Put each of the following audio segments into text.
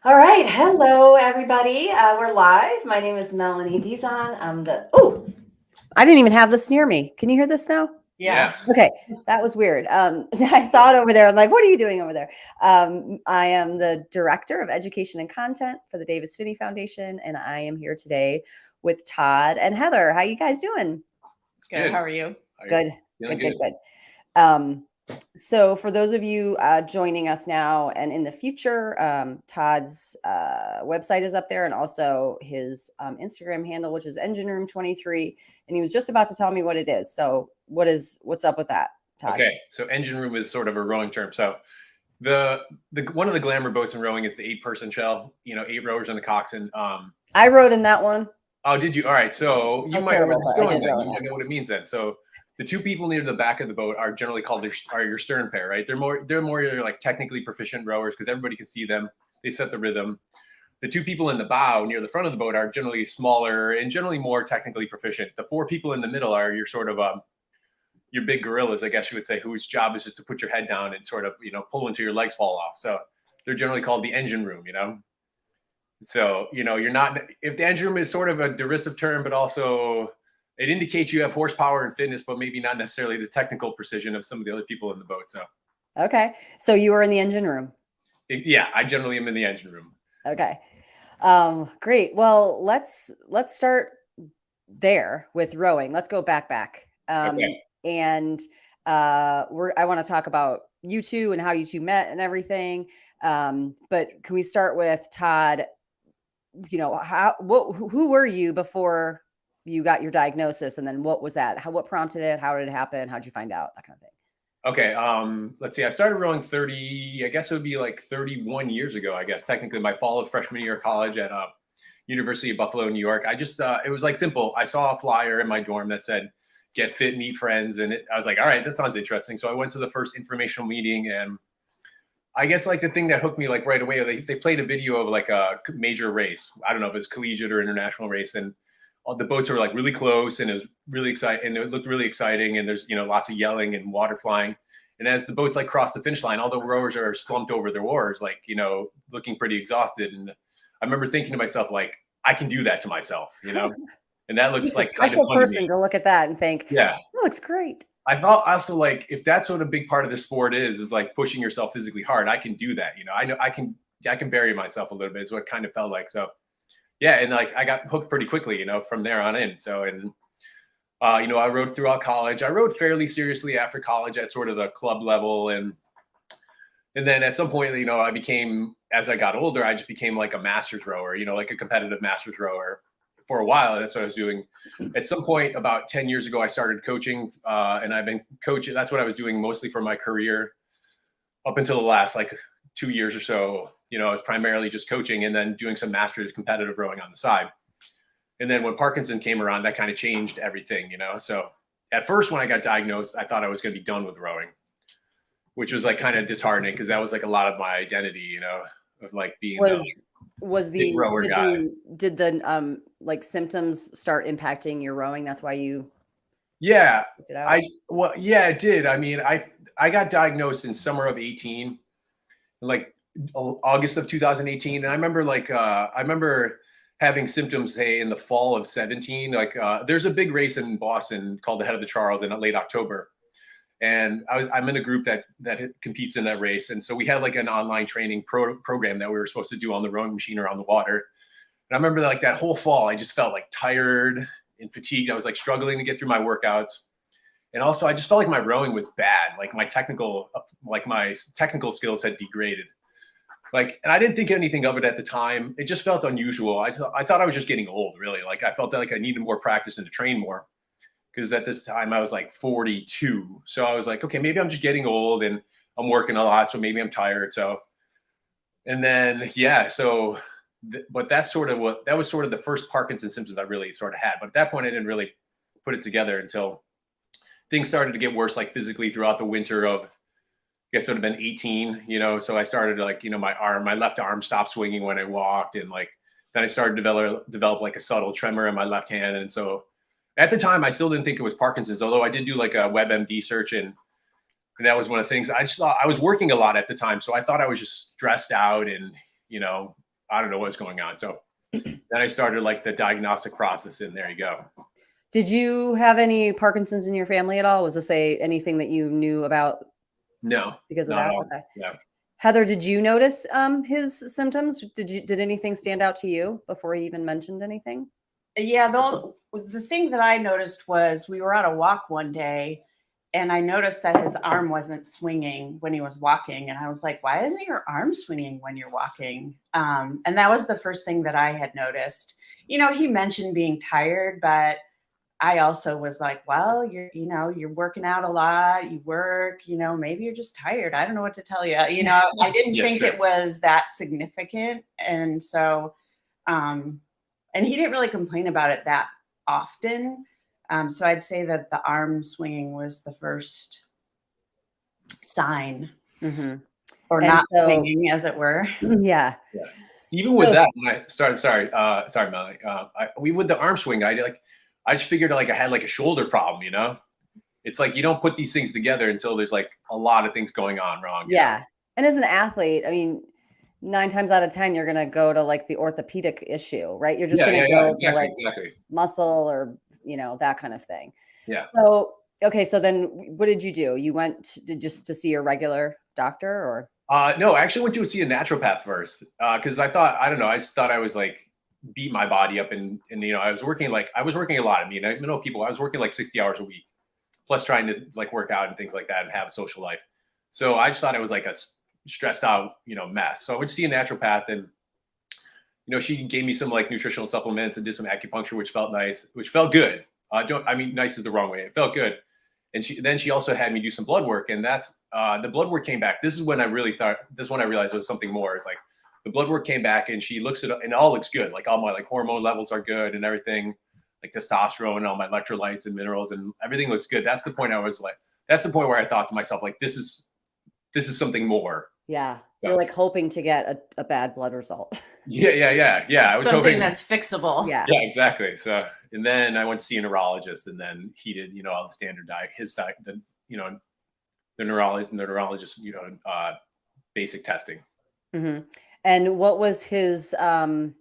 All right. Hello, everybody. We're live. My name is Melanie Dizon. I didn't even have this near me. Can you hear this now? Yeah. Okay. That was weird. I saw it over there. I'm like, what are you doing over there? I am the Director of Education and Content for the Davis Finney Foundation, and I am here today with Todd and Heather. How you guys doing? Good. How are you? Good. Feeling Good. So for those of you joining us now and in the future, Todd's website is up there and also his Instagram handle, which is Engine Room 23. And he was just about to tell me what it is. So what's up with that, Todd? Okay. So engine room is sort of a rowing term. So the one of the glamour boats in rowing is the 8-person shell, 8 rowers on the coxswain. I rode in that one. Oh, did you? All right. So you was might know where terrible, this is but I going did then. row You in might that. know what it means then. So the two people near the back of the boat are generally called your stern pair, right? They're more like technically proficient rowers because everybody can see them. They set the rhythm. The two people in the bow near the front of the boat are generally smaller and generally more technically proficient. The 4 people in the middle are your sort of your big gorillas, I guess you would say, whose job is just to put your head down and sort of, pull until your legs fall off. So they're generally called the engine room. So, you're not, if the engine room is sort of a derisive term, but also it indicates you have horsepower and fitness, but maybe not necessarily the technical precision of some of the other people in the boat. So, Okay. So you were in the engine room. yeah, I generally am in the engine room. Okay. Great. Well, let's start there with rowing. Let's go back. Okay. And I want to talk about you two and how you two met and everything. But can we start with Todd? Who were you before you got your diagnosis, and then what was that? What prompted it? How did it happen? How did you find out? That kind of thing. Okay. Let's see. I started rowing 30, I guess it would be like 31 years ago, I guess, technically my fall of freshman year of college at University of Buffalo, New York. I just, it was like simple. I saw a flyer in my dorm that said, get fit, meet friends. And I was like, all right, that sounds interesting. So I went to the first informational meeting, and I guess like the thing that hooked me like right away, they played a video of like a major race. I don't know if it's collegiate or international race. And all the boats were like really close, and it was really exciting, and it looked really exciting. And there's, lots of yelling and water flying. And as the boats like cross the finish line, all the rowers are slumped over their oars, like, looking pretty exhausted. And I remember thinking to myself, like, I can do that to myself, and that looks Just a like kind of special fun to me. person to look at that and think, Yeah. that looks great. I thought also like if that's what a big part of the sport is like pushing yourself physically hard, I can do that. I know I can bury myself a little bit is what it kind of felt like. So yeah, and like I got hooked pretty quickly, from there on in. So and I rode throughout college. I rode fairly seriously after college at sort of the club level, and then at some point, I became, as I got older, I just became like a masters rower, like a competitive masters rower. For a while, that's what I was doing. At some point, about 10 years ago, I started coaching, and I've been coaching. That's what I was doing mostly for my career up until the last like 2 years or so. I was primarily just coaching and then doing some masters competitive rowing on the side. And then when Parkinson came around, that kind of changed everything. So at first, when I got diagnosed, I thought I was going to be done with rowing, which was like kind of disheartening because that was like a lot of my identity, of like being was big the rower guy. did the like symptoms start impacting your rowing? That's why you Yeah, picked it out? yeah, it did. I mean, I got diagnosed in summer of 18, like August of 2018, and I remember having symptoms, say, in the fall of 17. Like, there's a big race in Boston called the Head of the Charles in late October, and I'm in a group that competes in that race, and so we had like an online training program that we were supposed to do on the rowing machine or on the water. And I remember like that whole fall, I just felt like tired and fatigued. I was like struggling to get through my workouts. And also I just felt like my rowing was bad. Like my technical skills had degraded. Like, and I didn't think anything of it at the time. It just felt unusual. I thought I was just getting old, really. Like I felt like I needed more practice and to train more. Because at this time I was like 42. So I was like, okay, maybe I'm just getting old and I'm working a lot. So maybe I'm tired. So, and then, yeah, so but that was sort of the first Parkinson's symptoms I really sort of had. But at that point, I didn't really put it together until things started to get worse, like physically throughout the winter of, I guess it would have been 18, so I started like, my left arm stopped swinging when I walked. And like, then I started to develop like a subtle tremor in my left hand. And so at the time, I still didn't think it was Parkinson's, although I did do like a WebMD search, and that was one of the things. I just thought I was working a lot at the time. So I thought I was just stressed out and, I don't know what's going on. So then I started like the diagnostic process, and there you go. Did you have any Parkinson's in your family at all? Was this anything that you knew about No, because of not at that? all. Okay. Yeah. Heather, did you notice his symptoms? Did anything stand out to you before he even mentioned anything? Yeah, the thing that I noticed was we were on a walk one day and I noticed that his arm wasn't swinging when he was walking. And I was like, why isn't your arm swinging when you're walking? And that was the first thing that I had noticed. You know, he mentioned being tired, but I also was like, well, you're working out a lot, you work, maybe you're just tired. I don't know what to tell you. I didn't think sure. it was that significant. And so, and he didn't really complain about it that often. So I'd say that the arm swinging was the first sign, or And not so- swinging, as it were. Yeah. Yeah. Even with that, when I started, sorry, Melanie. With the arm swing, I just figured like I had like a shoulder problem, It's like you don't put these things together until there's like a lot of things going on wrong. Yeah. And as an athlete, I mean, 9 times out of 10, you're going to go to like the orthopedic issue, right? You're just going to go to like muscle or, that kind of thing. Yeah. So, okay. So then what did you do? You went just to see your regular doctor or? No, I actually went to see a naturopath first. Cause I just thought I was like beat my body up and I was working a lot. I know people, I was working like 60 hours a week, plus trying to like work out and things like that and have a social life. So I just thought it was like a stressed out, mess. So I would see a naturopath and, she gave me some like nutritional supplements and did some acupuncture, which felt nice, which felt good. Nice is the wrong way. It felt good. And she also had me do some blood work, and that's the blood work came back. This is when I realized it was something more. It's like the blood work came back and she looks at it and it all looks good. Like all my like hormone levels are good and everything, like testosterone and all my electrolytes and minerals and everything looks good. That's the point where I thought to myself, like, this is something more. Yeah. You're like hoping to get a bad blood result. Yeah. I was something hoping that's fixable. Yeah. Yeah, exactly. So, and then I went to see a neurologist, and then he did, all the standard diet, the neurologist, basic testing. And what was his, and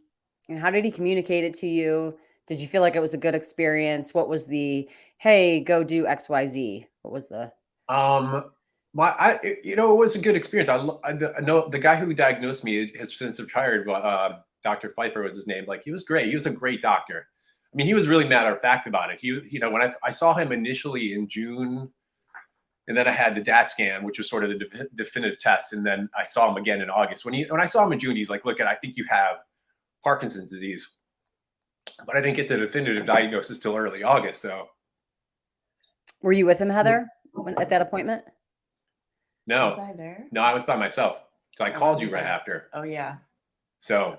how did he communicate it to you? Did you feel like it was a good experience? What was the, hey, go do XYZ? What was the? It was a good experience. I know the guy who diagnosed me has since retired, but Dr. Pfeiffer was his name. Like, he was great. He was a great doctor. I mean, he was really matter of fact about it. When I saw him initially in June, and then I had the DAT scan, which was sort of the definitive test. And then I saw him again in August. When I saw him in June, he's like, look, I think you have Parkinson's disease, but I didn't get the definitive diagnosis till early August. So. Were you with him, Heather, at that appointment? No. Was I there? No, I was by myself. So I called you right after. Oh, yeah. So,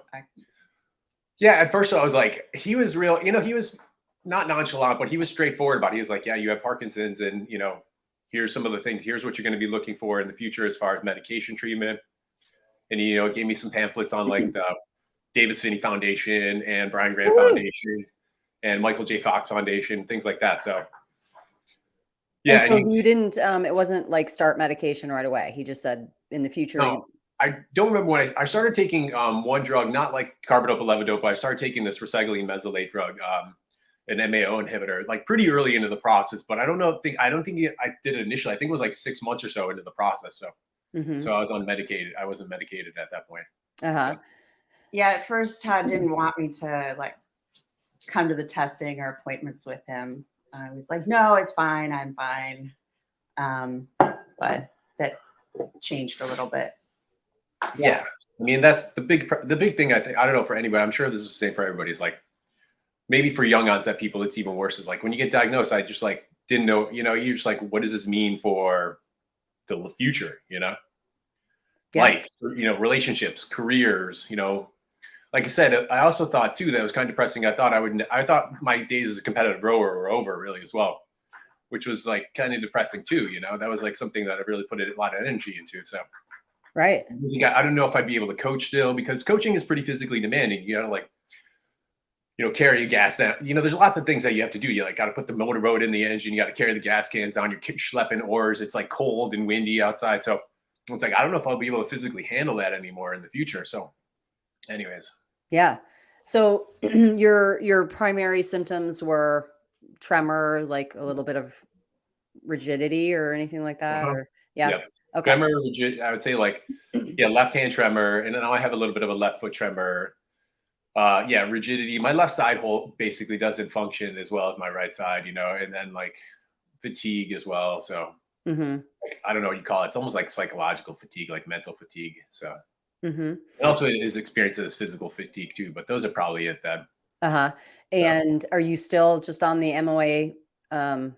yeah, at first I was like, he was real, he was not nonchalant, but he was straightforward about it. He was like, yeah, you have Parkinson's, and, here's some of the things, here's what you're going to be looking for in the future as far as medication treatment. And he, gave me some pamphlets on like the Davis Finney Foundation and Brian Grant Foundation and Michael J. Fox Foundation, things like that. So, yeah. And so you didn't, it wasn't like start medication right away. He just said in the future. No, I don't remember when I started taking one drug, not like carbidopa levodopa, but I started taking this raceglane mesylate drug, an MAO inhibitor, like pretty early into the process. But I don't think I did it initially. I think it was like 6 months or so into the process. So, so I was unmedicated. I wasn't medicated at that point. So. Yeah, at first Todd didn't want me to like come to the testing or appointments with him. I was like, no, it's fine. I'm fine. But that changed a little bit. Yeah. I mean, that's the big thing. I think, I don't know for anybody, I'm sure this is the same for everybody. It's like, maybe for young onset people, it's even worse. Is like when you get diagnosed, I just like, didn't know, you're just like, what does this mean for the future, life, relationships, careers, like I said, I also thought too, that it was kind of depressing. I thought my days as a competitive rower were over really as well, which was like kind of depressing too. That was like something that I really put a lot of energy into. So, right. I don't know if I'd be able to coach still, because coaching is pretty physically demanding. You got to like, carry a gas down. There's lots of things that you have to do. You like got to put the motorboat in the engine. You got to carry the gas cans down. You're schlepping oars. It's like cold and windy outside. So it's like, I don't know if I'll be able to physically handle that anymore in the future. So anyways. Yeah. So your primary symptoms were tremor, like a little bit of rigidity or anything like that, Uh-huh. or yeah. Yep. Okay. Tremor, I would say like, yeah, left hand tremor. And then now I have a little bit of a left foot tremor. Yeah, rigidity. My left side hole basically doesn't function as well as my right side, and then like fatigue as well. So Mhm. like, I don't know what you call it. It's almost like psychological fatigue, like mental fatigue. So Mhm. and also it is experienced as physical fatigue too, but those are probably it then. Uh-huh. So And are you still just on the MOA, um,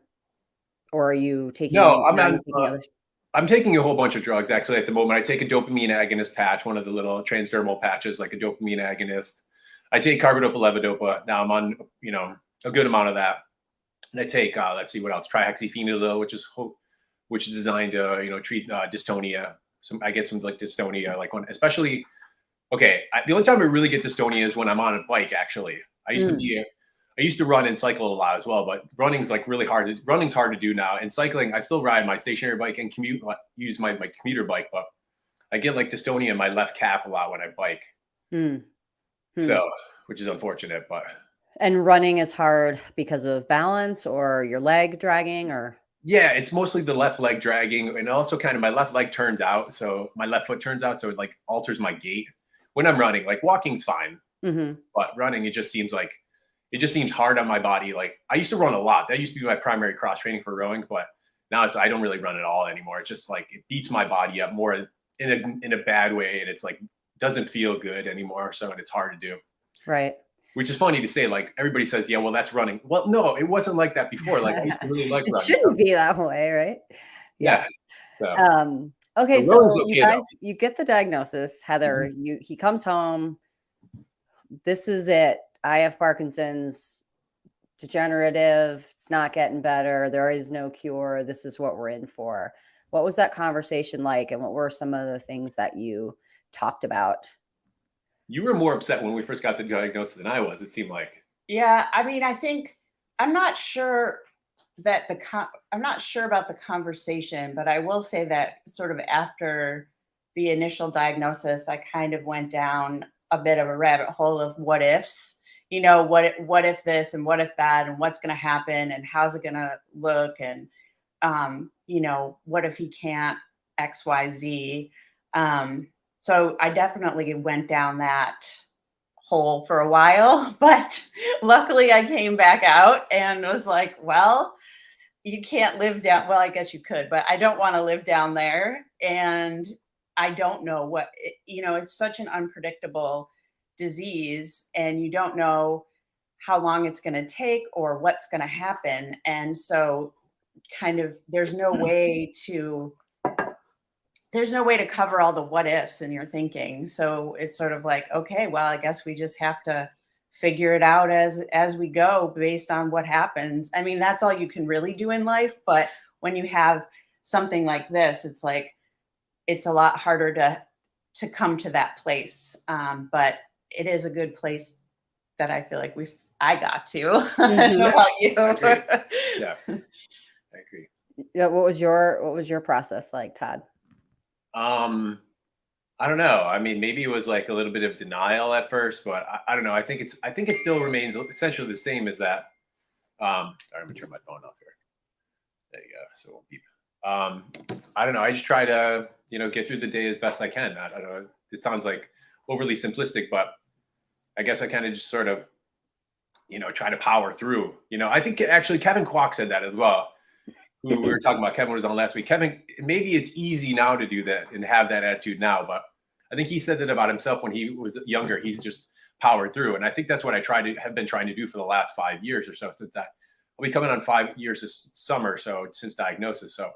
or are you no, taking I'm now not you're taking others? I'm taking a whole bunch of drugs actually at the moment. I take a dopamine agonist patch, one of the little transdermal patches, like a dopamine agonist. I take carbidopa levodopa. Now I'm on, a good amount of that. And I take, let's see what else, trihexyphenidyl, which is designed to, treat dystonia. I get some like dystonia, like when, especially, okay, the only time I really get dystonia is when I'm on a bike. Actually, Mm. I used to run and cycle a lot as well, but running's like really hard. Running's hard to do now, and cycling, I still ride my stationary bike and use my commuter bike, but I get like dystonia in my left calf a lot when I bike. Mm. Hmm. So, which is unfortunate, but And running is hard because of balance or your leg dragging or yeah, it's mostly the left leg dragging, and also kind of my left leg turns out, so my left foot turns out, so it like alters my gait when I'm running. Like walking's fine, Mhm. but running, it just seems hard on my body. Like I used to run a lot. That used to be my primary cross training for rowing, but now I don't really run at all anymore. It's just like it beats my body up more in a bad way, and it's like doesn't feel good anymore. So it's hard to do. Right. Which is funny to say. Like everybody says, yeah, well, that's running. Well, no, it wasn't like that before. Like I used to really like It running. So, shouldn't be that way, right? Yeah. yeah. So Okay, the rowing's so you okay though. guys you get the diagnosis, Heather, Mhm. he comes home, this is it. I have Parkinson's, degenerative, it's not getting better, there is no cure, this is what we're in for. What was that conversation like, and what were some of the things that you talked about? You were more upset when we first got the diagnosis than I was. It seemed like. Yeah, I mean, I think I'm not sure that I'm not sure about the conversation, but I will say that sort of after the initial diagnosis, I kind of went down a bit of a rabbit hole of what ifs. What if this and what if that and what's going to happen and how's it going to look and what if he can't XYZ. So I definitely went down that hole for a while, but luckily I came back out and was like, well, you can't live down. Well, I guess you could, but I don't want to live down there. And I don't know it's such an unpredictable disease, and you don't know how long it's going to take or what's going to happen. And so, kind of, there's no way to cover all the what ifs in your thinking. So it's sort of like, okay, well, I guess we just have to figure it out as we go based on what happens. I mean, that's all you can really do in life. But when you have something like this, it's like it's a lot harder to come to that place. But it is a good place that I feel like I got to. I don't know Mhm. about you. I agree. Yeah, I agree. Yeah, what was your process like, Todd? Um, I don't know. I mean, maybe it was like a little bit of denial at first, but I don't know. I think it still remains essentially the same as that. Sorry, I'm gonna turn my phone off here. There you go. So it won't beep. I don't know. I just try to, get through the day as best I can. I don't know. It sounds like overly simplistic, but I guess I kind of just sort of, try to power through. I think actually Kevin Kwok said that as well. Who we were talking about. Kevin was on last week. Kevin, maybe it's easy now to do that and have that attitude now, but I think he said that about himself when he was younger. He's just powered through, and I think that's what I have been trying to do for the last 5 years or so. Since that, I'll be coming on 5 years this summer, so since diagnosis. So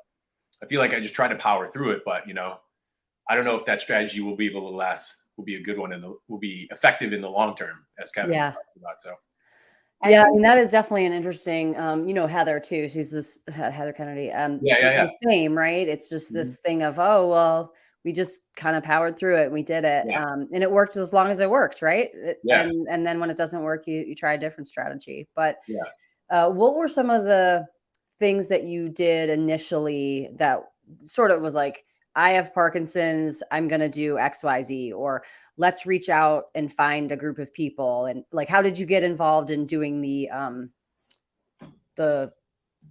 I feel like I just try to power through it, but I don't know if that strategy will be able to last. Will be a good one and will be effective in the long term, as Kevin was Yeah. talking about. So I Yeah, I think mean, that is definitely an interesting, Heather too. She's this Heather Kennedy. yeah, yeah, yeah, Same, right? It's just Mhm. this thing of, oh, well, we just kind of powered through it and we did it. Yeah, And it worked as long as it worked, right? yeah, And then when it doesn't work, you try a different strategy. But yeah. what were some of the things that you did initially that sort of was like, I have Parkinson's, I'm going to do XYZ, or let's reach out and find a group of people. And like, how did you get involved in doing the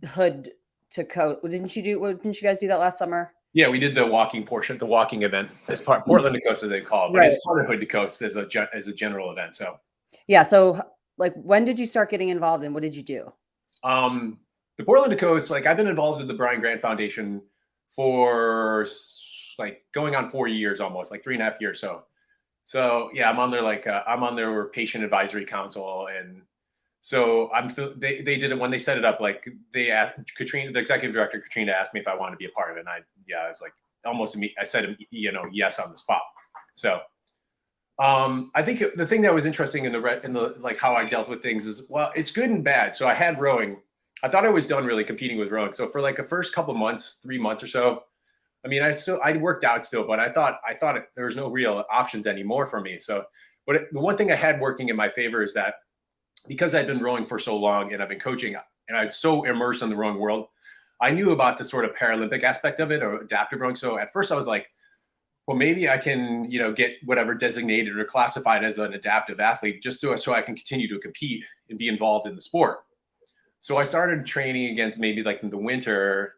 hood to coat? Didn't you guys do that last summer? Yeah, we did the walking portion, the walking event as part Portland to Coast, as they call it, but Right. it's part of Hood to Coast as a general event. So Yeah. So like, when did you start getting involved and what did you do? the Portland to Coast, like I've been involved with the Brian Grant Foundation for like going on 4 years, almost like 3.5 years. So yeah, I'm on their I'm on their patient advisory council, and so they did it when they set it up. Like they asked Katrina, the executive director Katrina, asked me if I wanted to be a part of it, and I was like almost I said yes on the spot. So I think the thing that was interesting in the like how I dealt with things is, well, it's good and bad. So I had rowing. I thought I was done really competing with rowing. So for like the first couple months, 3 months or so, I mean, I worked out still, but I thought there was no real options anymore for me. So, but the one thing I had working in my favor is that because I'd been rowing for so long and I've been coaching and I'm so immersed in the rowing world, I knew about the sort of Paralympic aspect of it, or adaptive rowing. So at first I was like, well, maybe I can, get whatever designated or classified as an adaptive athlete just so I can continue to compete and be involved in the sport. So I started training against maybe like in the winter,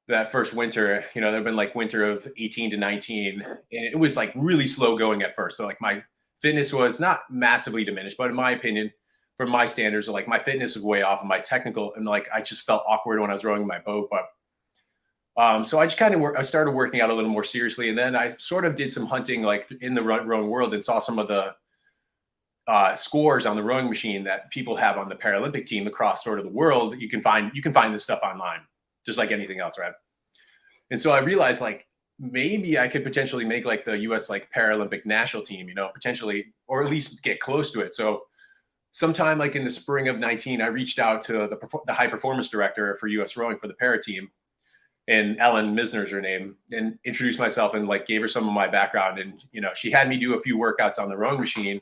that first winter, there've been like winter of 18 to 19, and it was like really slow going at first. So like my fitness was not massively diminished, but in my opinion, from my standards, like my fitness was way off of my technical, and like I just felt awkward when I was rowing my boat. But so I just kind of I started working out a little more seriously, and then I sort of did some hunting like in the rowing world and saw some of the scores on the rowing machine that people have on the Paralympic team across sort of the world. You can find this stuff online, just like anything else, right? And so I realized like maybe I could potentially make like the U.S. like Paralympic national team, potentially, or at least get close to it. So sometime like in the spring of 19, I reached out to the high performance director for U.S. rowing for the para team, and Ellen Misner's her name, and introduced myself and like gave her some of my background. And, she had me do a few workouts on the rowing machine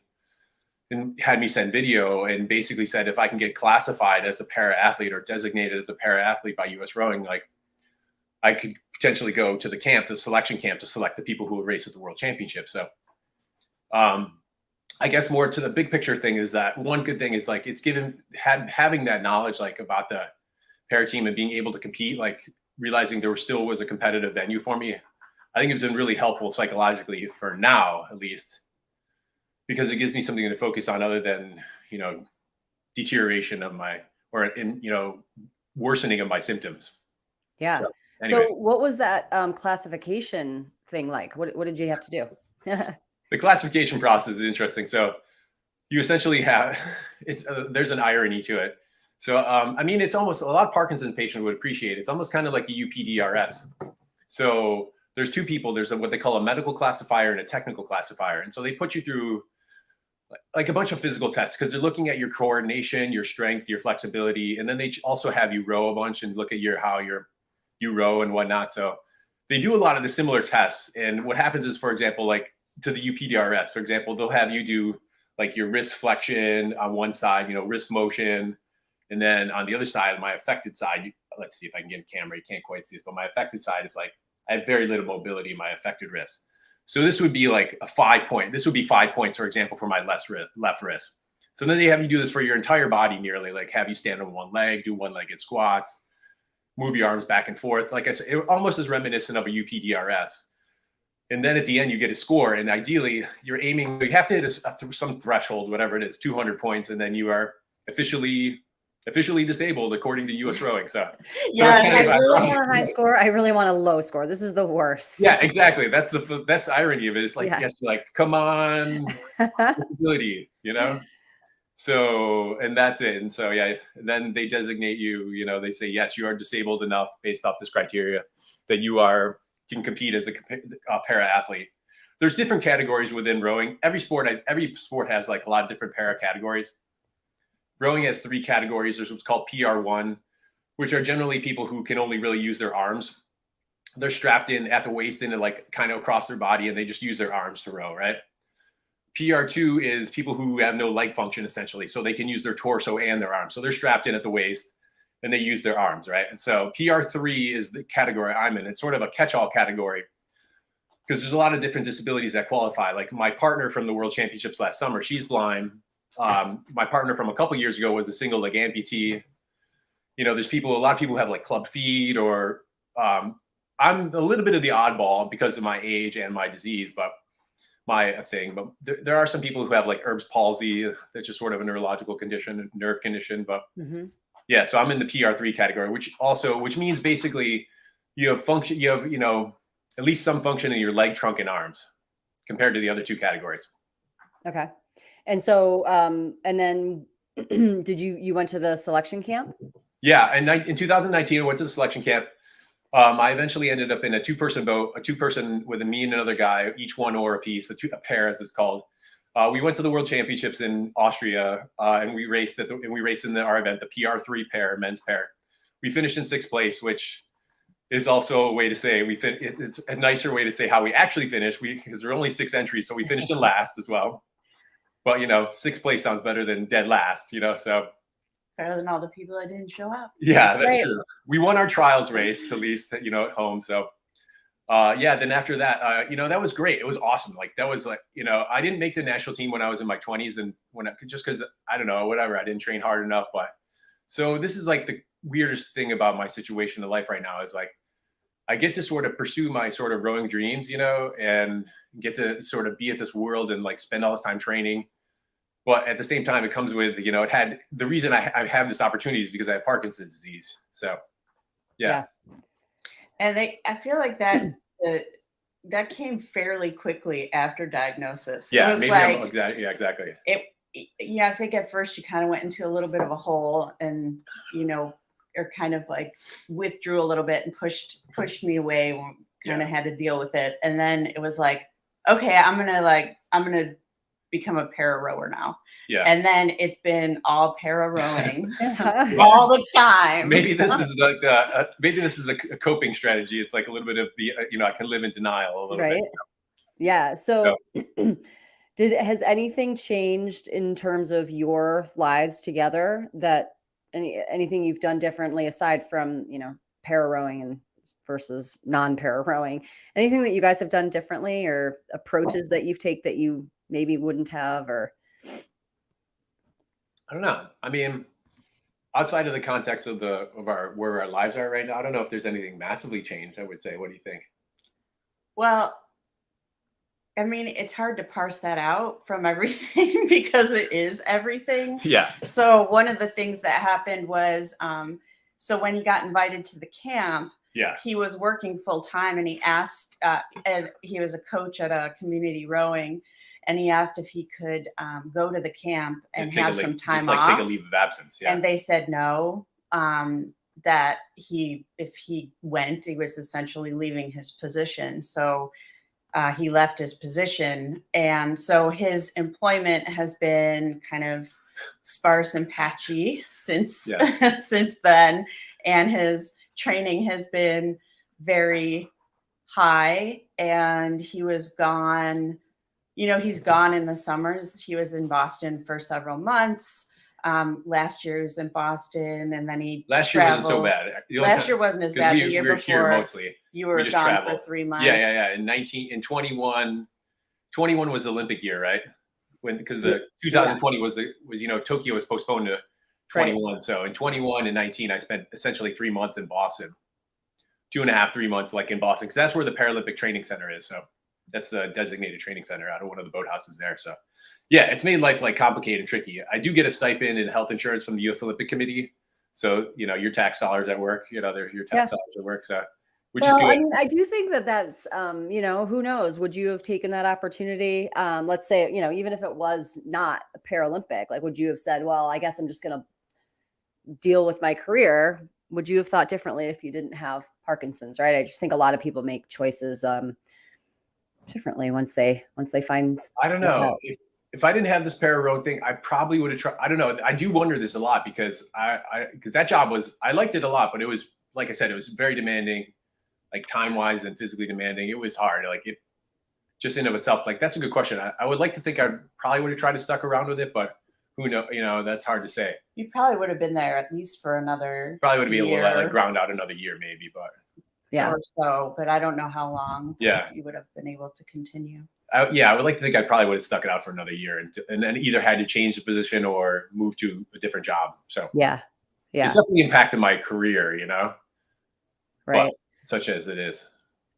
and had me send video, and basically said, if I can get classified as a para athlete or designated as a para athlete by U.S. rowing, like I could potentially go to the selection camp to select the people who would race at the world championship. So I guess more to the big picture thing is that one good thing is like it's having that knowledge like about the para team and being able to compete, like realizing there still was a competitive venue for me. I think it's been really helpful psychologically for now, at least, because it gives me something to focus on other than, deterioration of worsening of my symptoms. Yeah. So, anyway. So what was that classification thing like? What did you have to do? The classification process is interesting. So you essentially have, there's an irony to it. So, I mean, it's almost, a lot of Parkinson's patients would appreciate it. It's almost kind of like a UPDRS. So there's two people, there's what they call a medical classifier and a technical classifier. And so they put you through like a bunch of physical tests because they're looking at your coordination, your strength, your flexibility. And then they also have you row a bunch and look at how you row and whatnot. So they do a lot of the similar tests. And what happens is, for example, like to the UPDRS, for example, they'll have you do like your wrist flexion on one side, wrist motion. And then on the other side, my affected side, let's see if I can get a camera. You can't quite see this, but my affected side is like, I have very little mobility in my affected wrist. So this would be like a 5 point. This would be 5 points, for example, for my left wrist. So then they have you do this for your entire body nearly, like have you stand on one leg, do one-legged squats, move your arms back and forth. Like I said, it almost is reminiscent of a UPDRS. And then at the end, you get a score. And ideally, you have to hit some threshold, whatever it is, 200 points. And then you are officially disabled according to U.S. rowing. So yeah, I really want a high score. I really want a low score. This is the worst. Yeah, exactly. That's the irony of it. It's like, yes, like, come on, ability, So, and that's it. And so, yeah, then they designate you, they say, yes, you are disabled enough based off this criteria that you can compete as a para athlete. There's different categories within rowing. Every sport has like a lot of different para categories. Rowing has 3 categories. There's what's called PR1, which are generally people who can only really use their arms. They're strapped in at the waist and like kind of across their body, and they just use their arms to row, right? PR2 is people who have no leg function, essentially. So they can use their torso and their arms. So they're strapped in at the waist and they use their arms, right? And so PR3 is the category I'm in. It's sort of a catch-all category because there's a lot of different disabilities that qualify. Like my partner from the World Championships last summer, she's blind. My partner from a couple years ago was a single leg amputee. You know, there's a lot of people who have like club feet, or I'm a little bit of the oddball because of my age and my disease, but there are some people who have like Erb's palsy. That's just sort of a neurological condition, nerve condition. But yeah, so I'm in the PR3 category, which means basically you have function, you have, at least some function in your leg, trunk, and arms compared to the other two categories. Okay. And so, and then you went to the selection camp? Yeah. And in 2019, I went to the selection camp. I eventually ended up in a two-person boat, with me and another guy, each one oar a piece, a pair as it's called. We went to the World Championships in Austria, and we raced in our event, the PR3 pair, men's pair. We finished in 6th place, which is also a way to say it's a nicer way to say how we actually finished. Because there were only 6 entries, so we finished in last as well. But 6th place sounds better than dead last, so. Better than all the people that didn't show up. Yeah, that's true. We won our trials race, at least, at home. So, then after that, that was great. It was awesome. Like, that was like, I didn't make the national team when I was in my 20s, and just because, I don't know, whatever, I didn't train hard enough. But so this is like the weirdest thing about my situation in life right now is like, I get to sort of pursue my sort of rowing dreams, and get to sort of be at this world and like spend all this time training. But at the same time, it comes with, the reason I have this opportunity is because I have Parkinson's disease. So, yeah. And I feel like that came fairly quickly after diagnosis. Yeah, it was maybe exactly. I think at first you kind of went into a little bit of a hole and, or kind of like withdrew a little bit and pushed me away and kind of had to deal with it. And then it was like, okay, I'm going to become a para rower now. Yeah. And then it's been all para rowing all the time. Maybe this is like a coping strategy. It's like a little bit of I can live in denial a little bit. Yeah. So has anything changed in terms of your lives together, that anything you've done differently aside from, para rowing and versus non-para rowing? Anything that you guys have done differently, or approaches that you've taken that you maybe wouldn't have? Or I don't know. I mean, outside of the context of where our lives are right now, I don't know if there's anything massively changed, I would say. What do you think? Well, I mean, it's hard to parse that out from everything because it is everything. Yeah. So one of the things that happened was, so when he got invited to the camp, he was working full time, and he asked, and he was a coach at a community rowing, and he asked if he could go to the camp and have some time off. Take a leave of absence. Yeah. And they said no, that if he went, he was essentially leaving his position. So he left his position. And so his employment has been kind of sparse and patchy since then. And his training has been very high, and he was gone. He's gone in the summers. He was in Boston for several months. Last year he was in Boston, and then last year wasn't so bad. Last year wasn't as bad. The year before, here mostly. You were gone traveled for 3 months. Yeah. In 21 was the Olympic year, right? Because the 2020 was Tokyo was postponed to 21. Right. So in 21 and 19, I spent essentially 3 months in Boston, 2.5, 3 months, like in Boston, because that's where the Paralympic Training Center is. So that's the designated training center out of one of the boathouses there. So yeah, it's made life like complicated and tricky. I do get a stipend and health insurance from the U.S. Olympic Committee. So, your tax dollars at work, there's your tax dollars at work. So, which is good. I mean, I do think that's, who knows, would you have taken that opportunity? Let's say, even if it was not a Paralympic, like, would you have said, well, I guess I'm just going to deal with my career? Would you have thought differently if you didn't have Parkinson's? Right. I just think a lot of people make choices, differently once they find. I don't know. If I didn't have this para row thing, I probably would have tried. I don't know. I do wonder this a lot because because that job I liked it a lot, but it was, like I said, it was very demanding, like time wise and physically demanding. It was hard. Like it just in of itself, like that's a good question. I would like to think I probably would have tried to stuck around with it, but who know, that's hard to say. You probably would have been there at least for another Probably would be able to like year ground out another year maybe, but Yeah. or so, but I don't know how long Yeah. you would have been able to continue. I would like to think I probably would have stuck it out for another year and then either had to change the position or move to a different job. So Yeah. Yeah. it's definitely impacted my career, Right. but such as it is.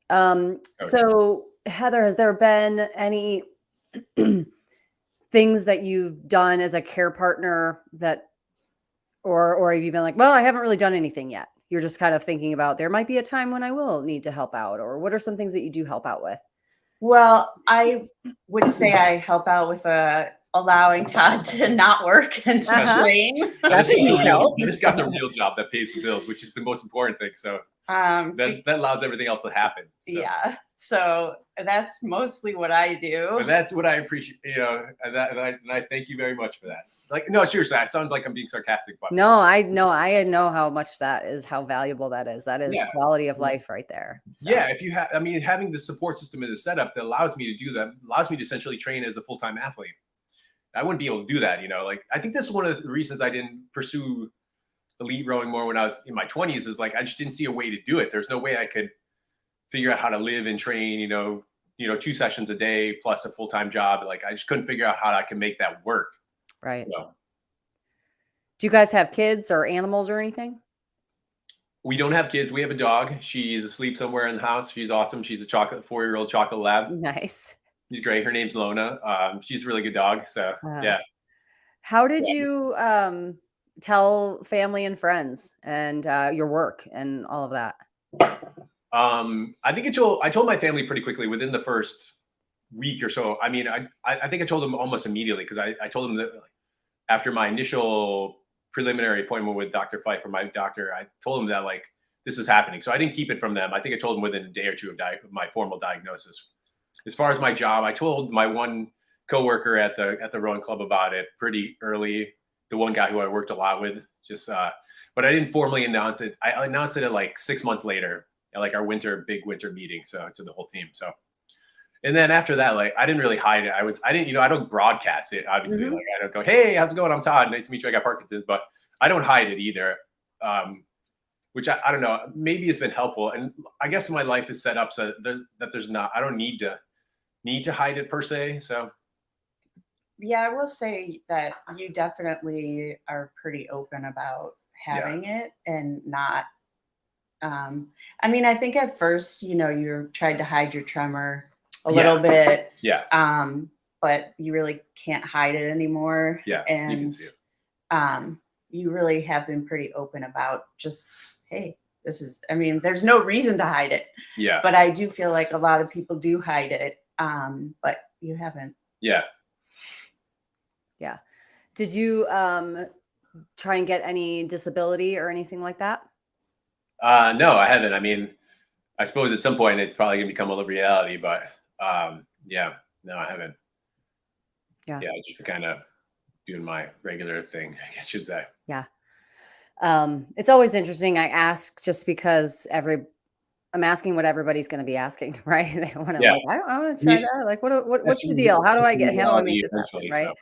So Heather, has there been any things that you've done as a care partner that, or have you been like, well, I haven't really done anything yet? You're just kind of thinking about there might be a time when I will need to help out, or what are some things that you do help out with? Well, I would say I help out with allowing Todd to not work and to train. That's a huge help. I just got the real job that pays the bills, which is the most important thing. So that allows everything else to happen. So. Yeah. So that's mostly what I do. And that's what I appreciate, and I thank you very much for that. Like, no, seriously, it sounds like I'm being sarcastic, but No, I know how much that is, how valuable that is. That is quality of life right there. So. Yeah, if you have, having the support system in the setup that allows me to do that, allows me to essentially train as a full-time athlete. I wouldn't be able to do that, like I think this is one of the reasons I didn't pursue elite rowing more when I was in my 20s is like I just didn't see a way to do it. There's no way I could figure out how to live and train, 2 sessions a day plus a full-time job. Like I just couldn't figure out how I can make that work. Right. So, do you guys have kids or animals or anything? we don't have kids. We have a dog. She's asleep somewhere in the house. She's awesome. She's a 4-year-old chocolate lab. Nice. She's great. Her name's Lona. She's a really good dog. So yeah. How did you tell family and friends and your work and all of that? I think I told my family pretty quickly within the first week or so. I think I told them almost immediately because I told them that after my initial preliminary appointment with Dr. Pfeiffer, my doctor, I told them that like this is happening. So I didn't keep it from them. I think I told them within a day or two of my formal diagnosis. As far as my job, I told my one coworker at the rowing club about it pretty early. The one guy who I worked a lot with, but I didn't formally announce it. I announced it at like 6 months later at like our big winter meeting. So to the whole team. So, and then after that, like I didn't really hide it. I don't broadcast it. Obviously, like I don't go, hey, how's it going? I'm Todd. Nice to meet you. I got Parkinson's, but I don't hide it either. Which I don't know, maybe it's been helpful. And I guess my life is set up so that I don't need to hide it per se. So yeah, I will say that you definitely are pretty open about having it and not. I think at first, you tried to hide your tremor a little bit. Yeah. But you really can't hide it anymore. Yeah. And you can see it. You really have been pretty open about just, hey, there's no reason to hide it. Yeah. But I do feel like a lot of people do hide it. But you haven't. Yeah. Yeah. Did you try and get any disability or anything like that? No, I haven't. I suppose at some point it's probably gonna become a reality, but no, I haven't. Yeah, I've just been kind of doing my regular thing, I guess you'd say. Yeah. It's always interesting. I ask just because I'm asking what everybody's going to be asking, right? They want to I want to try that. Like, what's the deal? How do I make this happen, right? So,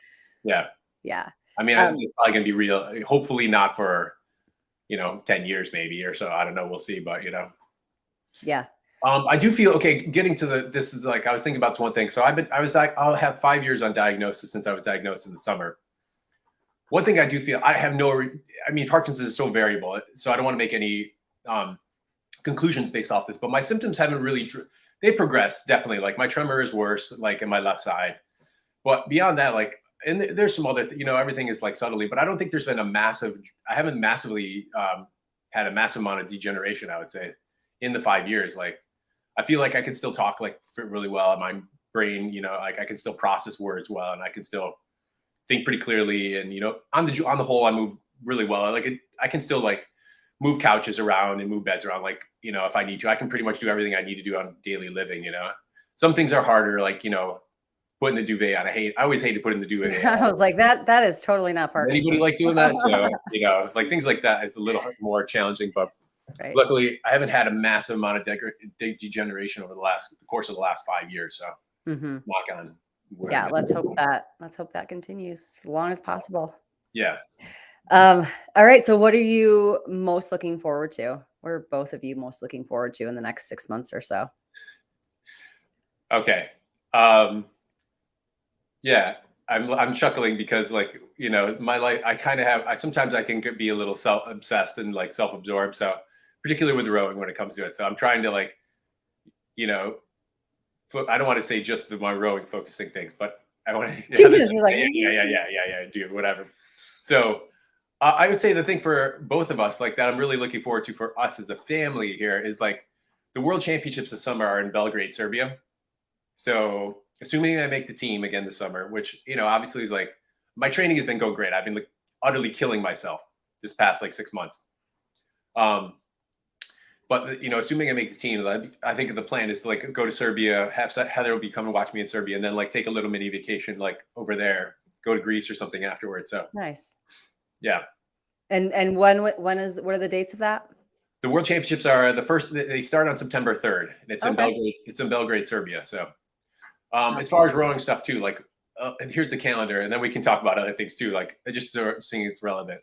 yeah. Yeah. It's probably gonna be real. Hopefully not for 10 years maybe or so. I don't know. We'll see. But Yeah. I do feel okay. Getting to this is like I was thinking about this one thing. So I'll have 5 years on diagnosis since I was diagnosed in the summer. One thing I do feel I have Parkinson's is so variable, so I don't want to make any conclusions based off this. But my symptoms haven't really they progressed definitely. Like my tremor is worse, like in my left side. But beyond that, like, and there's some other, everything is like subtly. But I don't think there's been I haven't massively had a massive amount of degeneration. I would say in the 5 years, like. I feel like I can still talk like really well. My brain, like I can still process words well, and I can still think pretty clearly. And on the whole, I move really well. I can still like move couches around and move beds around. Like if I need to, I can pretty much do everything I need to do on daily living. Some things are harder, like putting the duvet on. I always hated putting the duvet. I was like that is totally not part. Anybody like doing that? So like things like that is a little more challenging, but. Right. Luckily, I haven't had a massive amount of degeneration over the course of the last 5 years. So, knock on Yeah, let's hope that continues as long as possible. Yeah. All right. So what are you most looking forward to? What are both of you most looking forward to in the next 6 months or so? Okay. Yeah, I'm chuckling because like, my life, sometimes I can be a little self-obsessed and like self-absorbed. So particularly with rowing when it comes to it. So I'm trying to like, you know, I don't want to say just my rowing focusing things, but I want to, She just was like, yeah, dude, whatever. So I would say the thing for both of us, like that I'm really looking forward to for us as a family here is like the World Championships this summer are in Belgrade, Serbia. So assuming I make the team again this summer, which, obviously is like my training has been going great. I've been like utterly killing myself this past like 6 months. But assuming I make the team, I think the plan is to like go to Serbia, have Heather will be coming watch me in Serbia, and then like take a little mini vacation like over there, go to Greece or something afterwards. So nice. yeah. And what are the dates of that? The World Championships are they start on September 3rd, and it's in Okay. Belgrade. It's in Belgrade, Serbia. So as far as rowing stuff too, like here's the calendar, and then we can talk about other things too, like just seeing it's relevant.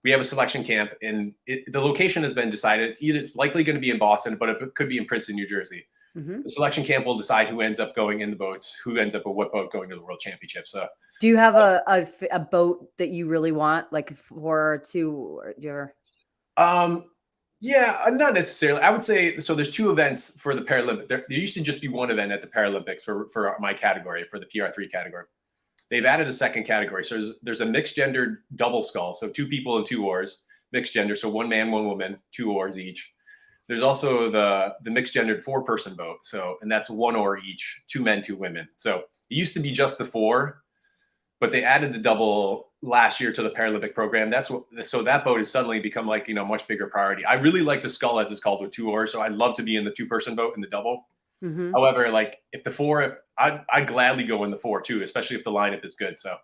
We have a selection camp, and the location has been decided. It's likely going to be in Boston, but it could be in Princeton, New Jersey. The selection camp will decide who ends up going in the boats, who ends up with what boat going to the World Championships. So, do you have a boat that you really want, like your? Yeah, not necessarily. I would say so. There's two events for the Paralympics. There used to just be one event at the Paralympics for my category, for the PR3 category. They've added a second category. So there's a mixed gendered double scull. So 2 people and 2 oars, mixed gender. So 1 man, 1 woman, 2 oars each. There's also the mixed gendered 4-person boat. So, and that's 1 oar each, 2 men, 2 women. So it used to be just the 4, but they added the double last year to the Paralympic program. So that boat has suddenly become like, much bigger priority. I really like the scull, as it's called, with 2 oars. So I'd love to be in the 2-person boat in the double. However, like if the 4, I'd gladly go in the 4 too, especially if the lineup is good. So,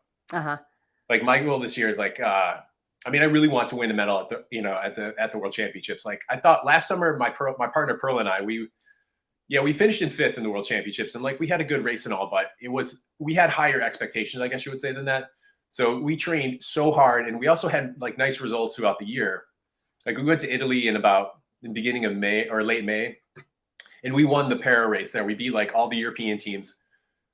like my goal this year is like, I really want to win a medal at the World Championships. Like I thought last summer, my partner Pearl and I, we finished in 5th in the World Championships, and like we had a good race and all, but we had higher expectations, I guess you would say, than that. So we trained so hard, and we also had like nice results throughout the year. Like we went to Italy in the beginning of May or late May. And we won the para race there. We beat like all the European teams.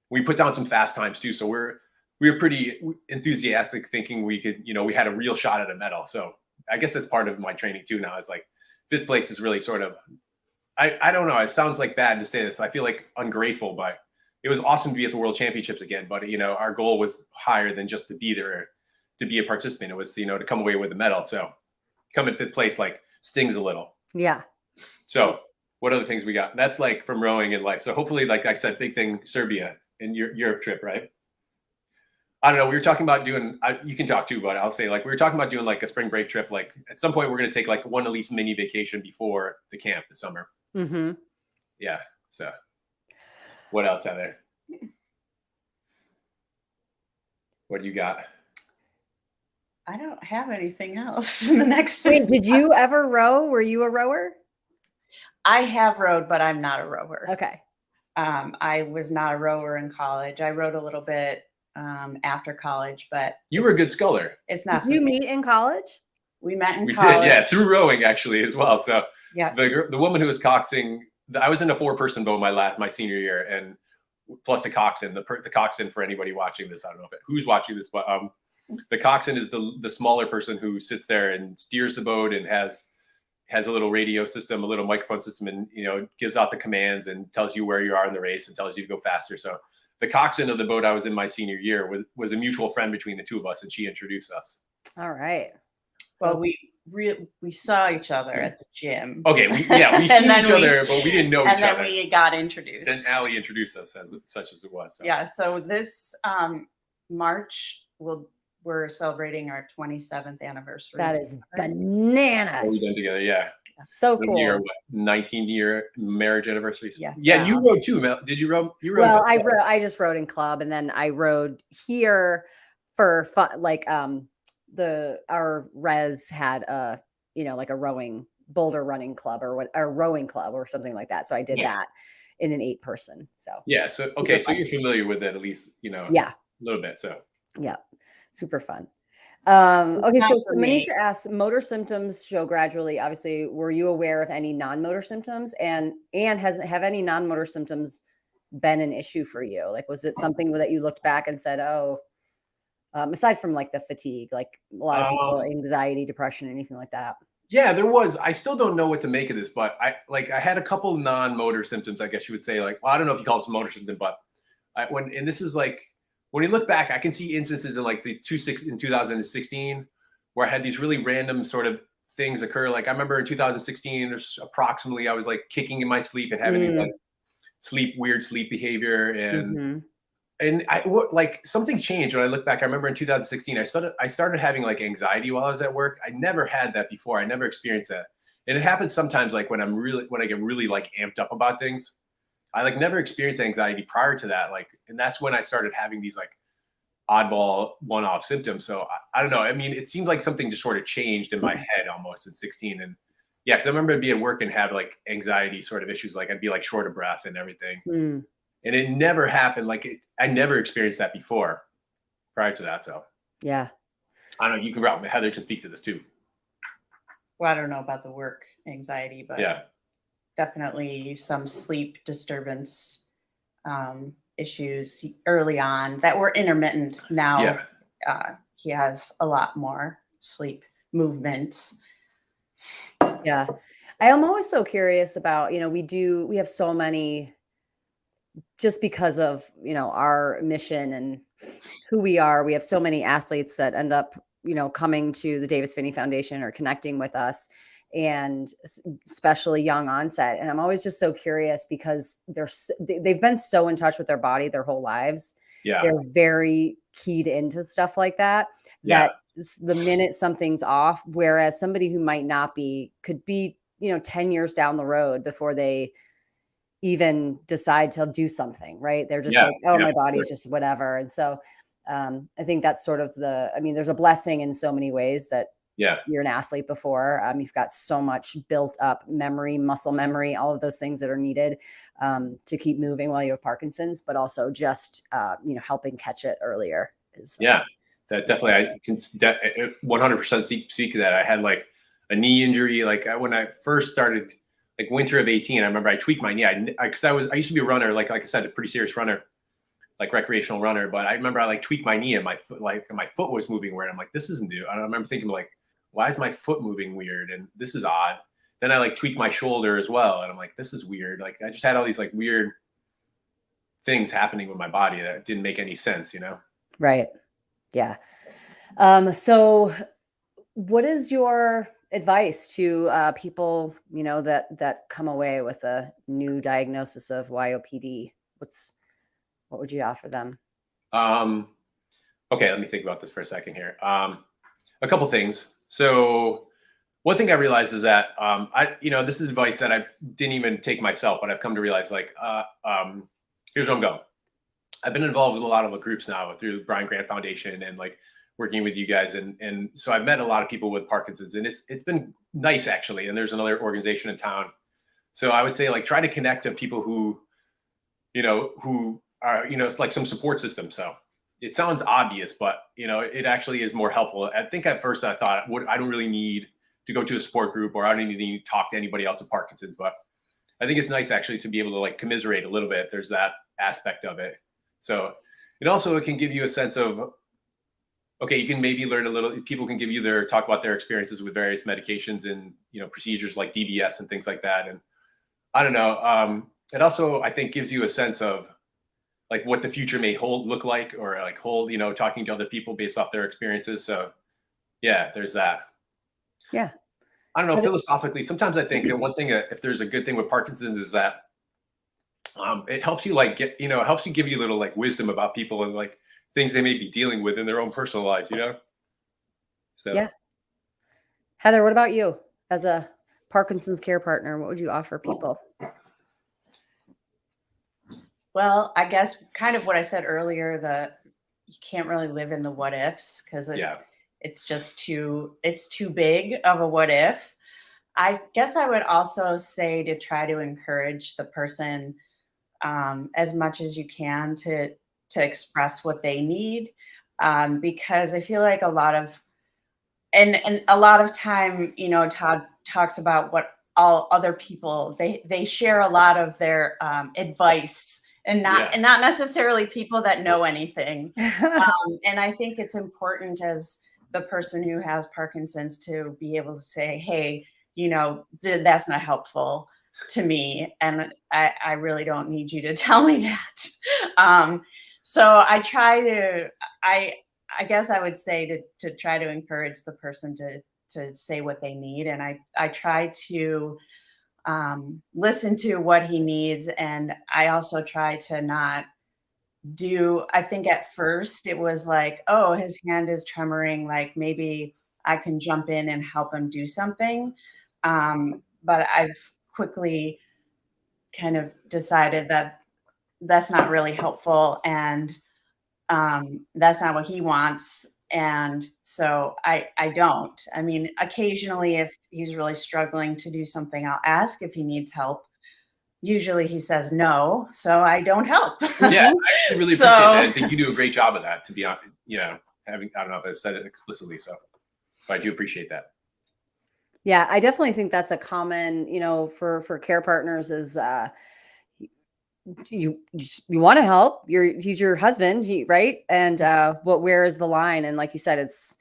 We put down some fast times too. So we were pretty enthusiastic, thinking we could, we had a real shot at a medal. So I guess that's part of my training too now. Is like 5th place is really sort of, I don't know. It sounds like bad to say this. I feel like ungrateful, but it was awesome to be at the World Championships again. But our goal was higher than just to be there, to be a participant. It was to come away with a medal. So come in 5th place like stings a little. Yeah. So. What other things we got? That's like from rowing and life. So hopefully, like I said, big thing, Serbia and your Europe trip, right? I don't know. We were talking about doing, you can talk too, but I'll say like, we were talking about doing like a spring break trip. Like at some point we're going to take like one at least mini vacation before the camp this summer. Yeah. So what else out there? What do you got? I don't have anything else in the next 6 Wait, months. did you ever row? Were you a rower? I have rowed, but I'm not a rower. Okay. I was not a rower in college. I rowed a little bit after college, but you were a good sculler. It's not. Did you meet in college? We met in college. We did, yeah, through rowing actually as well. So yeah, the woman who was coxing, I was in a 4-person boat my senior year, and plus a coxswain. The coxswain, for anybody watching this, I don't know who's watching this, but the coxswain is the smaller person who sits there and steers the boat and has a little radio system, a little microphone system, and gives out the commands and tells you where you are in the race and tells you to go faster. So the coxswain of the boat I was in my senior year was a mutual friend between the two of us, and she introduced us. All right. Well, we saw each other at the gym. Okay, we seen each other, but we didn't know each other. And then we got introduced. Then Allie introduced us as such as it was. So. Yeah. So this March we're celebrating our 27th anniversary. That is bananas. What we done together, yeah. So cool. 19-year marriage anniversary. Yeah. Yeah, you rode too, Mel. Did you row? Well, I just rode in club, and then I rode here for fun. Like our res had like a rowing boulder running club or rowing club or something like that. So I did that. in an 8-person. So Yeah. So, super okay. So fun. you're familiar with it, at least, a Yeah. little bit. So, Yeah. Super fun. It's Okay, not so for Manisha me. asks, motor symptoms show gradually. Obviously, were you aware of any non-motor symptoms? And have any non-motor symptoms been an issue for you? Like, was it something that you looked back and said, oh, aside from like the fatigue, like a lot of people, um, anxiety, depression, anything like that? yeah, there was. I still don't know what to make of this, but I had a couple non-motor symptoms, I guess you would say. Like, well, I don't know if you call this a motor symptom, but and this is like when you look back, I can see instances in like the 2016 where I had these really random sort of things occur. Like I remember in 2016, there's approximately I was like kicking in my sleep and having these like Mm, weird sleep behavior, hmm. and like something changed when I look back. I remember in 2016, I started having like anxiety while I was at work. I never had that before. I never experienced that, and it happens sometimes like when I get really like amped up about things. I like never experienced anxiety prior to that. Like, and that's when I started having these like oddball one-off symptoms. So I don't know. I mean, it seemed like something just sort of changed in my head almost in 16. And yeah, because I remember I'd be at work and have like anxiety sort of issues. Like I'd be like short of breath and everything. Mm, And it never happened. I never experienced that before prior to that. So yeah. I don't know. You can probably Heather can speak to this too. Well, I don't know about the work anxiety, but Yeah. definitely some sleep disturbance issues early on that were intermittent. Now Yeah. he has a lot more sleep movements. Yeah. I am always so curious about, we have so many, just because of, our mission and who we are. We have so many athletes that end up, coming to the Davis Finney Foundation or connecting with us, and especially young onset. And I'm always just so curious because they've been so in touch with their body their whole lives. Yeah. They're very keyed into stuff like that, Yeah. that the minute something's off, whereas somebody who might not be could be, 10 years down the road before they even decide to do something, right? They're just Yeah. like, "Oh, Yeah. my For sure. body's just whatever." And so, I think that's sort of there's a blessing in so many ways that Yeah. you're an athlete before. You've got so much built up memory, muscle memory, all of those things that are needed to keep moving while you have Parkinson's, but also just, helping catch it earlier is, Yeah, that is definitely I can 100% speak to that. I had like a knee injury like when I first started like winter of 18. I remember I tweaked my knee. I used to be a runner, like I said, a pretty serious runner, like recreational runner. But I remember I like tweaked my knee and my foot was moving weird. I'm like, this isn't due. I remember thinking like, why is my foot moving weird? And this is odd. Then I like tweaked my shoulder as well, and I'm like, this is weird. Like I just had all these like weird things happening with my body that didn't make any sense. right. Yeah. So what is your advice to people, that come away with a new diagnosis of YOPD? What would you offer them? Um, okay, let me think about this for a second here. A couple things. So one thing I realized is that this is advice that I didn't even take myself, but I've come to realize here's where I'm going. I've been involved with a lot of groups now through Brian Grant Foundation and like working with you guys, and so I've met a lot of people with Parkinson's, and it's been nice actually. And there's another organization in town, so I would say like try to connect to people who are it's like some support system. So it sounds obvious, but it actually is more helpful. I think at first I thought I don't really need to go to a support group, or I don't need to talk to anybody else with Parkinson's, but I think it's nice actually to be able to like commiserate a little bit. There's that aspect of it. So it can give you a sense of, okay, you can maybe learn a little, people can talk about their experiences with various medications and, procedures like DBS and things like that. And I don't know. It also, I think, gives you a sense of like what the future may look like, or like talking to other people based off their experiences. So yeah, there's that. Yeah. I don't know. Heather- Philosophically, sometimes I think that one thing, if there's a good thing with Parkinson's, is that it helps you like helps you give you a little like wisdom about people and like things they may be dealing with in their own personal lives. So Yeah. Heather, what about you as a Parkinson's care partner? What would you offer people? Well, I guess kind of what I said earlier, you can't really live in the what ifs because yeah, it's too big of a what if. I guess I would also say to try to encourage the person as much as you can to express what they need, because I feel like a lot of and a lot of time, you know, Todd talks about what all other people they share a lot of their advice, and Yeah. not necessarily people that know anything. And I think it's important as the person who has Parkinson's to be able to say, hey, you know, that's not helpful to me. And I really don't need you to tell me that. So I try to, I, I guess I would say to try to encourage the person to say what they need. And I try to listen to what he needs. And I also try to not I think at first it was like, oh, his hand is tremoring, like maybe I can jump in and help him do something. But I've quickly kind of decided that that's not really helpful, and that's not what he wants. And so I don't. I mean, occasionally if he's really struggling to do something, I'll ask if he needs help. Usually he says no, so I don't help. Yeah, I actually really appreciate So- that. I think you do a great job of that, to be honest. You know, I don't know if I said it explicitly, so, but I do appreciate that. Yeah, I definitely think that's a common, you know, for care partners is you want to help. He's your husband, right? And where is the line? And like you said, it's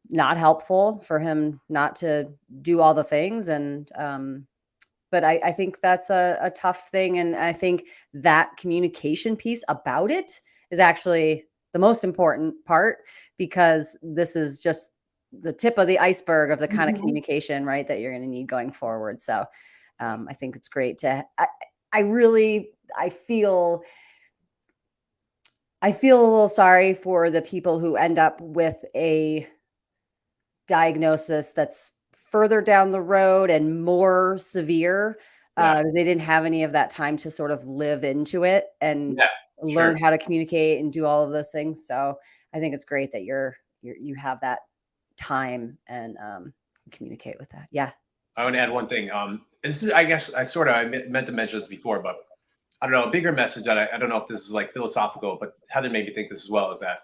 not helpful for him not to do all the things. And but I think that's a tough thing. And I think that communication piece about it is actually the most important part, because this is just the tip of the iceberg of the kind of Mhm. communication, right, that you're going to need going forward. So I think it's great to, I really, I feel a little sorry for the people who end up with a diagnosis that's further down the road and more severe. Yeah. They didn't have any of that time to sort of live into it and Yeah, learn sure. how to communicate and do all of those things. So I think it's great that you have that time and communicate with that. Yeah. I want to add one thing. This is, I guess, I meant to mention this before, but I don't know, a bigger message that I don't know if this is like philosophical, but Heather made me think this as well, is that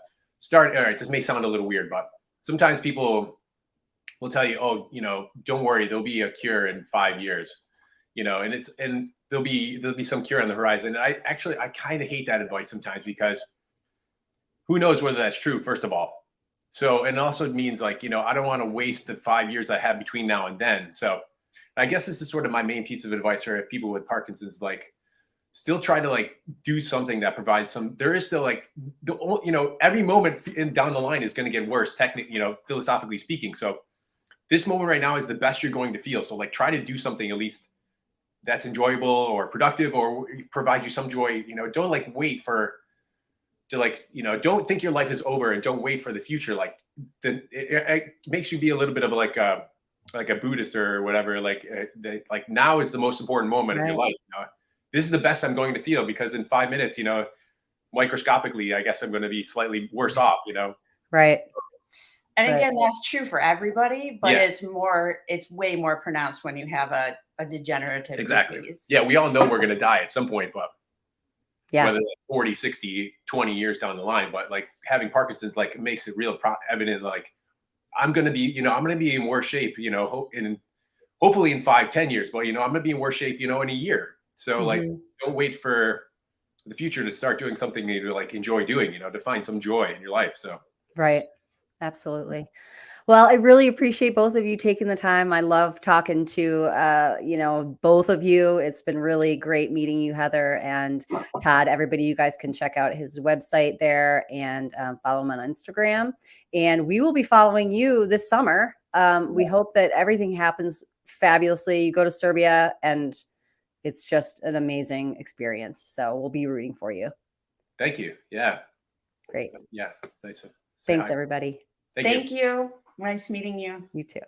all right, this may sound a little weird, but sometimes people will tell you, oh, you know, don't worry, there'll be a cure in 5 years, you know, and there'll be some cure on the horizon. And I kind of hate that advice sometimes, because who knows whether that's true, first of all. So, and also it means, like, you know, I don't want to waste the 5 years I have between now and then. So I guess this is sort of my main piece of advice for people with Parkinson's, like, still try to like do something that provides there is still like you know, every moment down the line is going to get worse, technically, you know, philosophically speaking. So this moment right now is the best you're going to feel. So like, try to do something at least that's enjoyable or productive or provide you some joy. You know, don't like wait to like, you know, don't think your life is over and don't wait for the future. Like it makes you be a little bit of like a Buddhist or whatever. Like like now is the most important moment of your life. You know? This is the best I'm going to feel, because in 5 minutes, you know, microscopically, I guess I'm going to be slightly worse off, you know? Right. And Right. again, that's true for everybody, but Yeah. it's way more pronounced when you have a degenerative Exactly. disease. Yeah, we all know we're going to die at some point, but Yeah. whether like 40, 60, 20 years down the line, but like having Parkinson's, like, makes it real evident, like, I'm going to be, you know, I'm going to be in worse shape, you know, hopefully in 5, 10 years, but, you know, I'm going to be in worse shape, you know, in a year. So like, Mhm. don't wait for the future to start doing something you like enjoy doing, you know, to find some joy in your life. So Right. Absolutely. Well, I really appreciate both of you taking the time. I love talking to you know, both of you. It's been really great meeting you, Heather and Todd. Everybody, you guys can check out his website there and follow him on Instagram. And we will be following you this summer. We hope that everything happens fabulously. You go to Serbia and it's just an amazing experience. So we'll be rooting for you. thank you. Yeah. Great. Yeah. Nice to say Thanks, hi. everybody. Thank you. Thank you. Nice meeting you. You too.